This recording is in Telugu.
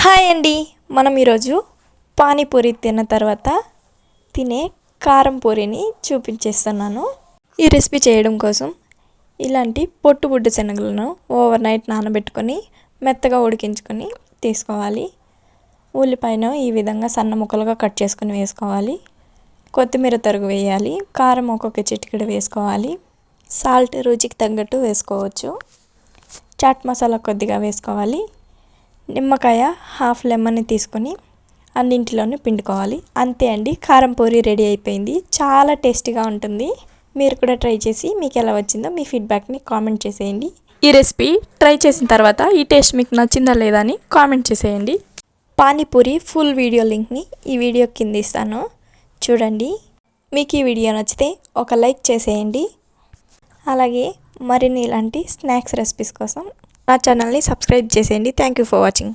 హాయ్ అండి. మనం ఈరోజు పానీపూరి తిన్న తర్వాత తినే కారం పూరిని చూపించేస్తున్నాను. ఈ రెసిపీ చేయడం కోసం ఇలాంటి పొట్టుబుడ్డ శనగలను ఓవర్ నైట్ నానబెట్టుకొని మెత్తగా ఉడికించుకొని తీసుకోవాలి. ఉల్లిపాయను ఈ విధంగా సన్న ముక్కలుగా కట్ చేసుకొని వేసుకోవాలి. కొత్తిమీర తరుగు వేయాలి. కారం ఒక్కొక్క చిటికెడు వేసుకోవాలి. సాల్ట్ రుచికి తగ్గట్టు వేసుకోవచ్చు. చాట్ మసాలా కొద్దిగా వేసుకోవాలి. నిమ్మకాయ హాఫ్ లెమన్ని తీసుకొని అన్నింటిలోనూ పిండుకోవాలి. అంతే అండి, కారం పూరి రెడీ అయిపోయింది. చాలా టేస్టీగా ఉంటుంది. మీరు కూడా ట్రై చేసి మీకు ఎలా వచ్చిందో మీ ఫీడ్బ్యాక్ని కామెంట్ చేసేయండి. ఈ రెసిపీ ట్రై చేసిన తర్వాత ఈ టేస్ట్ మీకు నచ్చిందా లేదా అని కామెంట్ చేసేయండి. పానీపూరి ఫుల్ వీడియో లింక్ని ఈ వీడియో కింద ఇస్తాను, చూడండి. మీకు ఈ వీడియో నచ్చితే ఒక లైక్ చేసేయండి. అలాగే మరిన్ని ఇలాంటి స్నాక్స్ రెసిపీస్ కోసం నా ఛానల్ని సబ్స్క్రైబ్ చేసేయండి. Thank you for watching.